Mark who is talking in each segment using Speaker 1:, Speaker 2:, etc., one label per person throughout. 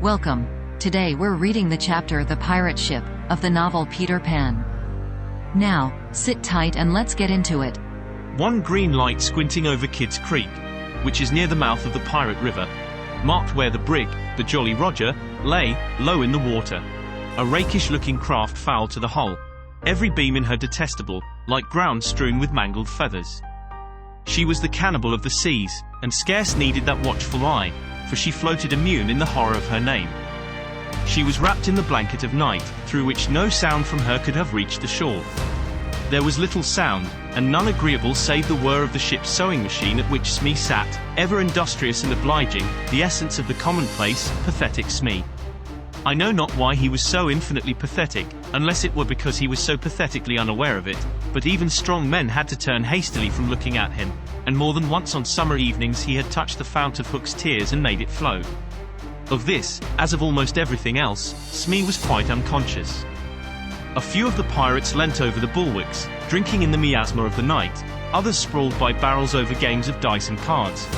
Speaker 1: Welcome. Today we're reading the chapter The Pirate Ship of the novel Peter Pan. Now, sit tight and let's get into it.
Speaker 2: One green light squinting over Kidd's Creek, which is near the mouth of the Pirate River, marked where the brig, the Jolly Roger, lay, low in the water. A rakish-looking craft foul to the hull, every beam in her detestable, like ground strewn with mangled feathers. She was the cannibal of the seas, and scarce needed that watchful eye, for she floated immune in the horror of her name. She was wrapped in the blanket of night, through which no sound from her could have reached the shore. There was little sound, and none agreeable save the whir of the ship's sewing machine at which Smee sat, ever industrious and obliging, the essence of the commonplace, pathetic Smee. I know not why he was so infinitely pathetic, unless it were because he was so pathetically unaware of it, but even strong men had to turn hastily from looking at him, and more than once on summer evenings he had touched the fount of Hook's tears and made it flow. Of this, as of almost everything else, Smee was quite unconscious. A few of the pirates leant over the bulwarks, drinking in the miasma of the night, others sprawled by barrels over games of dice and cards,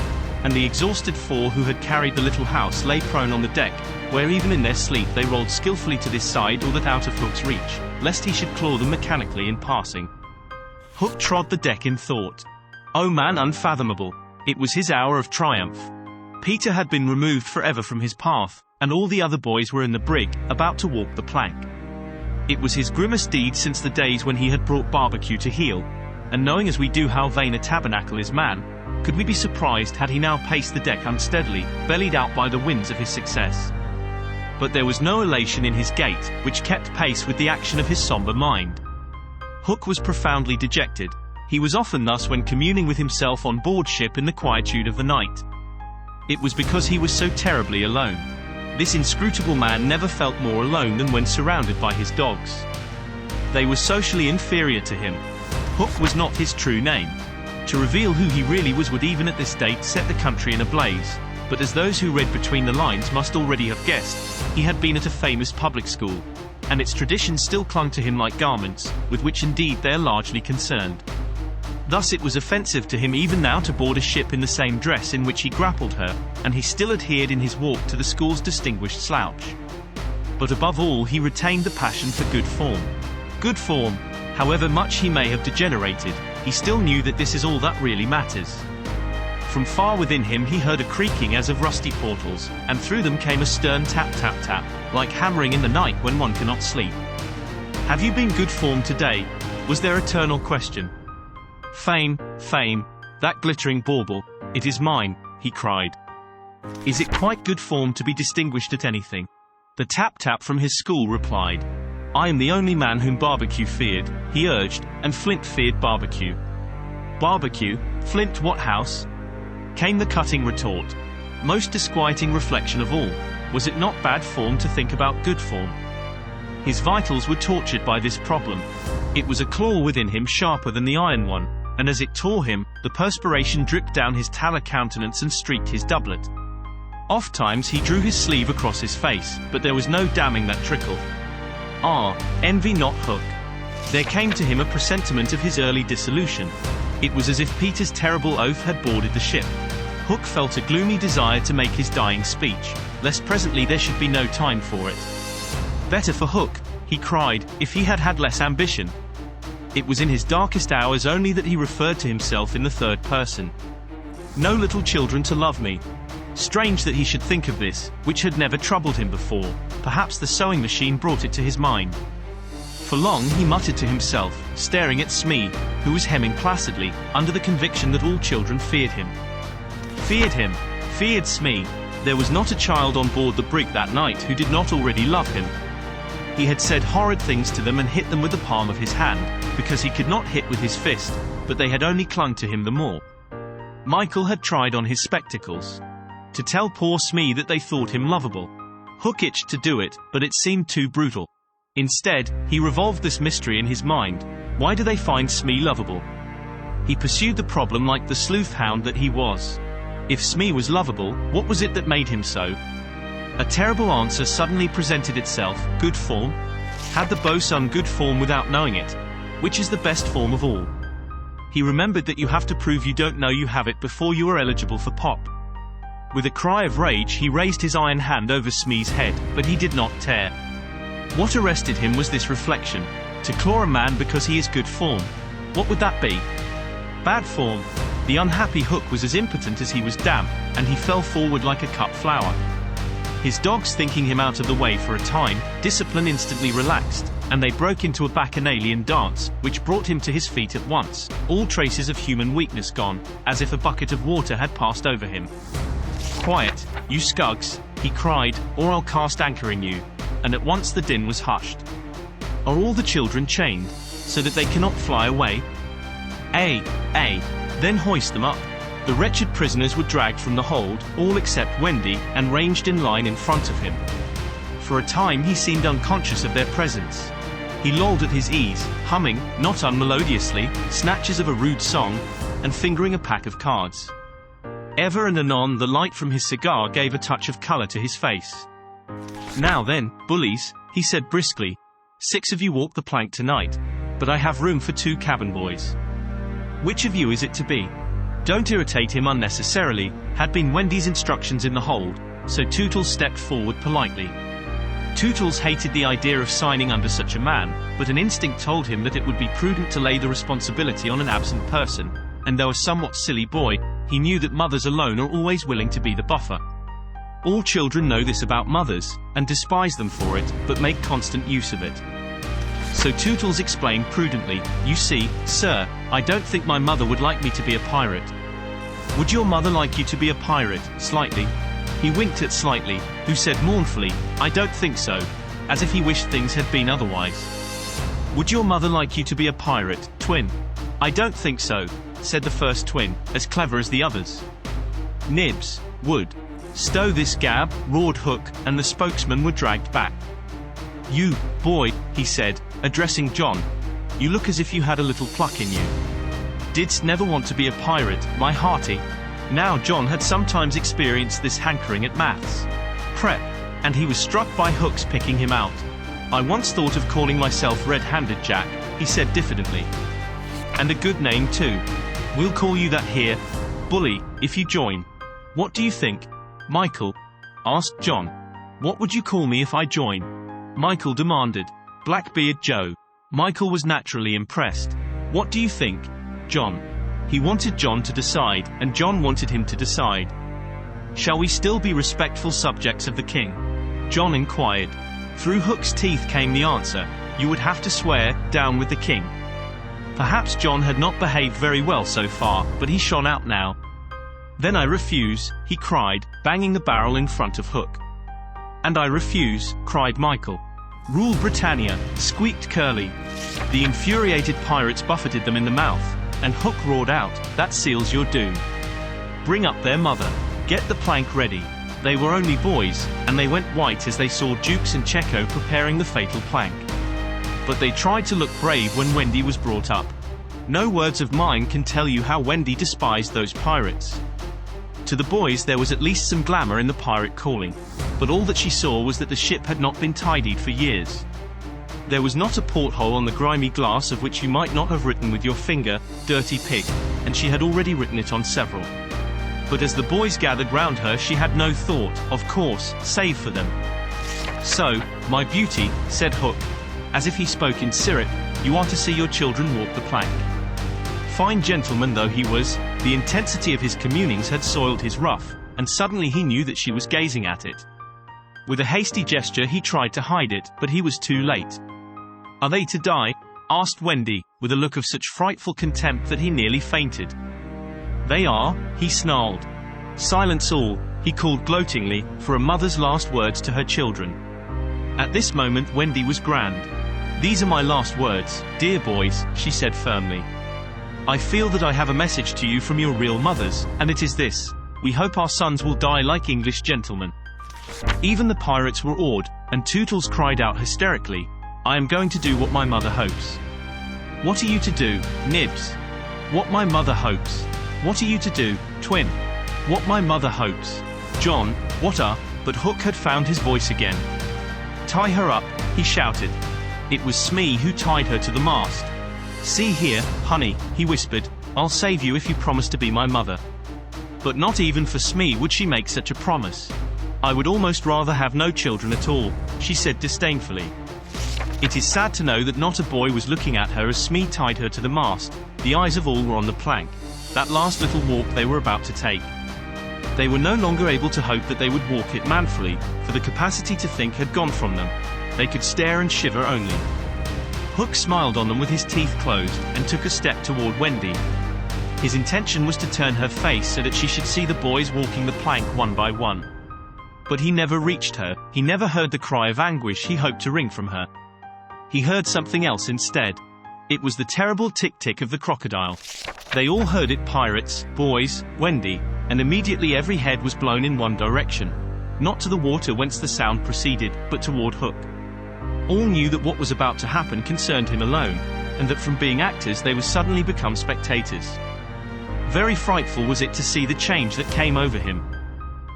Speaker 2: and the exhausted four who had carried the little house lay prone on the deck, where even in their sleep they rolled skillfully to this side or that out of Hook's reach, lest he should claw them mechanically in passing. Hook trod the deck in thought. Oh man unfathomable, it was his hour of triumph. Peter had been removed forever from his path, and all the other boys were in the brig, about to walk the plank. It was his grimmest deed since the days when he had brought Barbecue to heel, and knowing as we do how vain a tabernacle is man, could we be surprised had he now paced the deck unsteadily, bellied out by the winds of his success? But there was no elation in his gait, which kept pace with the action of his somber mind. Hook was profoundly dejected. He was often thus when communing with himself on board ship in the quietude of the night. It was because he was so terribly alone. This inscrutable man never felt more alone than when surrounded by his dogs. They were socially inferior to him. Hook was not his true name. To reveal who he really was would even at this date set the country in a blaze, but as those who read between the lines must already have guessed, he had been at a famous public school, and its traditions still clung to him like garments, with which indeed they are largely concerned. Thus it was offensive to him even now to board a ship in the same dress in which he grappled her, and he still adhered in his walk to the school's distinguished slouch. But above all he retained the passion for good form. Good form, however much he may have degenerated, he still knew that this is all that really matters. From far within him he heard a creaking as of rusty portals, and through them came a stern tap-tap-tap, like hammering in the night when one cannot sleep. Have you been good form today? Was their eternal question. Fame, fame, that glittering bauble, it is mine, he cried. Is it quite good form to be distinguished at anything? The tap-tap from his school replied. I am the only man whom Barbecue feared, he urged, and Flint feared Barbecue. Barbecue? Flint what house? Came the cutting retort. Most disquieting reflection of all, was it not bad form to think about good form? His vitals were tortured by this problem. It was a claw within him sharper than the iron one, and as it tore him, the perspiration dripped down his tallow countenance and streaked his doublet. Ofttimes he drew his sleeve across his face, but there was no damming that trickle. Ah, envy not Hook. There came to him a presentiment of his early dissolution. It was as if Peter's terrible oath had boarded the ship. Hook felt a gloomy desire to make his dying speech, lest presently there should be no time for it. Better for Hook, he cried, if he had had less ambition. It was in his darkest hours only that he referred to himself in the third person. No little children to love me. Strange that he should think of this, which had never troubled him before. Perhaps the sewing machine brought it to his mind. For long he muttered to himself, staring at Smee, who was hemming placidly, under the conviction that all children feared him. Feared him, feared Smee. There was not a child on board the brig that night who did not already love him. He had said horrid things to them and hit them with the palm of his hand, because he could not hit with his fist, but they had only clung to him the more. Michael had tried on his spectacles. To tell poor Smee that they thought him lovable. Hook itched to do it, but it seemed too brutal. Instead, he revolved this mystery in his mind. Why do they find Smee lovable? He pursued the problem like the sleuth hound that he was. If Smee was lovable, what was it that made him so? A terrible answer suddenly presented itself. Good form? Had the bosun good form without knowing it? Which is the best form of all? He remembered that you have to prove you don't know you have it before you are eligible for pop. With a cry of rage, he raised his iron hand over Smee's head, but he did not tear. What arrested him was this reflection: to claw a man because he is good form. What would that be? Bad form. The unhappy Hook was as impotent as he was damp, and he fell forward like a cut flower. His dogs thinking him out of the way for a time, discipline instantly relaxed, and they broke into a bacchanalian dance, which brought him to his feet at once, all traces of human weakness gone, as if a bucket of water had passed over him. "Quiet, you scugs," he cried, "or I'll cast anchor in you," and at once the din was hushed. "Are all the children chained, so that they cannot fly away? Ay, then hoist them up." The wretched prisoners were dragged from the hold, all except Wendy, and ranged in line in front of him. For a time he seemed unconscious of their presence. He lolled at his ease, humming, not unmelodiously, snatches of a rude song, and fingering a pack of cards. Ever and anon the light from his cigar gave a touch of color to his face. "Now then, bullies," he said briskly, "6 of you walk the plank tonight, but I have room for 2 cabin boys. Which of you is it to be?" "Don't irritate him unnecessarily," had been Wendy's instructions in the hold, so Tootles stepped forward politely. Tootles hated the idea of signing under such a man, but an instinct told him that it would be prudent to lay the responsibility on an absent person, and though a somewhat silly boy, he knew that mothers alone are always willing to be the buffer. All children know this about mothers, and despise them for it, but make constant use of it. So Tootles explained prudently, "You see, sir, I don't think my mother would like me to be a pirate." "Would your mother like you to be a pirate?" Slightly. He winked at Slightly, who said mournfully, "I don't think so," as if he wished things had been otherwise. "Would your mother like you to be a pirate, Twin?" "I don't think so," said the first twin, as clever as the others. "Nibs would." "Stow this gab," roared Hook, and the spokesmen were dragged back. "You, boy," he said, addressing John, "you look as if you had a little pluck in you. Didst never want to be a pirate, my hearty?" Now John had sometimes experienced this hankering at maths prep, and he was struck by Hook's picking him out. "I once thought of calling myself Red-Handed Jack," he said diffidently. "And a good name too. We'll call you that here, Bully, if you join. What do you think, Michael?" asked John. "What would you call me if I join?" Michael demanded. Blackbeard Joe. Michael was naturally impressed. "What do you think, John?" He wanted John to decide, and John wanted him to decide. "Shall we still be respectful subjects of the king?" John inquired. Through Hook's teeth came the answer, "You would have to swear, down with the king." Perhaps John had not behaved very well so far, but he shone out now. "Then I refuse," he cried, banging the barrel in front of Hook. "And I refuse," cried Michael. "Rule Britannia," squeaked Curly. The infuriated pirates buffeted them in the mouth, and Hook roared out, "That seals your doom. Bring up their mother. Get the plank ready." They were only boys, and they went white as they saw Jukes and Checo preparing the fatal plank. But they tried to look brave when Wendy was brought up. No words of mine can tell you how Wendy despised those pirates. To the boys there was at least some glamour in the pirate calling, but all that she saw was that the ship had not been tidied for years. There was not a porthole on the grimy glass of which you might not have written with your finger, "Dirty pig," and she had already written it on several. But as the boys gathered round her she had no thought, of course, save for them. "So, my beauty," said Hook, as if he spoke in syrup, "you are to see your children walk the plank." Fine gentleman though he was, the intensity of his communings had soiled his ruff, and suddenly he knew that she was gazing at it. With a hasty gesture he tried to hide it, but he was too late. "Are they to die?" asked Wendy, with a look of such frightful contempt that he nearly fainted. "They are," he snarled. "Silence all," he called gloatingly, for a mother's last words to her children. At this moment Wendy was grand. "These are my last words, dear boys," she said firmly. "I feel that I have a message to you from your real mothers, and it is this: we hope our sons will die like English gentlemen." Even the pirates were awed, and Tootles cried out hysterically, "I am going to do what my mother hopes." "What are you to do, Nibs?" "What my mother hopes." "What are you to do, Twin?" "What my mother hopes." "John, what are—" But Hook had found his voice again. "Tie her up," he shouted. It was Smee who tied her to the mast. "See here, honey," he whispered, "I'll save you if you promise to be my mother." But not even for Smee would she make such a promise. "I would almost rather have no children at all," she said disdainfully. It is sad to know that not a boy was looking at her as Smee tied her to the mast. The eyes of all were on the plank, that last little walk they were about to take. They were no longer able to hope that they would walk it manfully, for the capacity to think had gone from them. They could stare and shiver only. Hook smiled on them with his teeth closed, and took a step toward Wendy. His intention was to turn her face so that she should see the boys walking the plank one by one. But he never reached her, he never heard the cry of anguish he hoped to wring from her. He heard something else instead. It was the terrible tick-tick of the crocodile. They all heard it, pirates, boys, Wendy, and immediately every head was blown in one direction. Not to the water whence the sound proceeded, but toward Hook. All knew that what was about to happen concerned him alone, and that from being actors they would suddenly become spectators. Very frightful was it to see the change that came over him.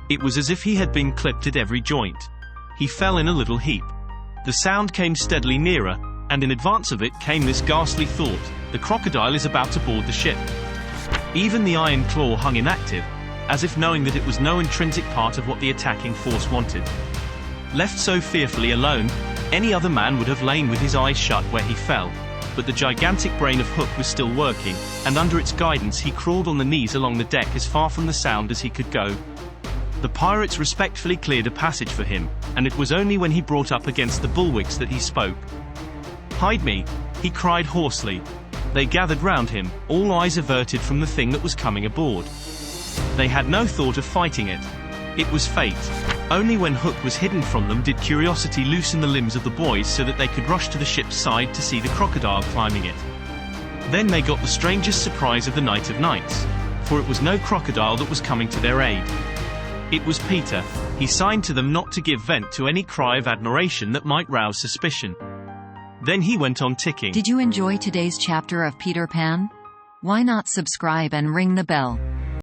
Speaker 2: It was as if he had been clipped at every joint. He fell in a little heap. The sound came steadily nearer, and in advance of it came this ghastly thought: the crocodile is about to board the ship. Even the iron claw hung inactive, as if knowing that it was no intrinsic part of what the attacking force wanted. Left so fearfully alone, any other man would have lain with his eyes shut where he fell, but the gigantic brain of Hook was still working, and under its guidance he crawled on the knees along the deck as far from the sound as he could go. The pirates respectfully cleared a passage for him, and it was only when he brought up against the bulwarks that he spoke. "Hide me," he cried hoarsely. They gathered round him, all eyes averted from the thing that was coming aboard. They had no thought of fighting it. It was fate. Only when Hook was hidden from them did curiosity loosen the limbs of the boys so that they could rush to the ship's side to see the crocodile climbing it. Then they got the strangest surprise of the night of nights, for it was no crocodile that was coming to their aid. It was Peter. He signed to them not to give vent to any cry of admiration that might rouse suspicion. Then he went on ticking.
Speaker 1: Did you enjoy today's chapter of Peter Pan? Why not subscribe and ring the bell?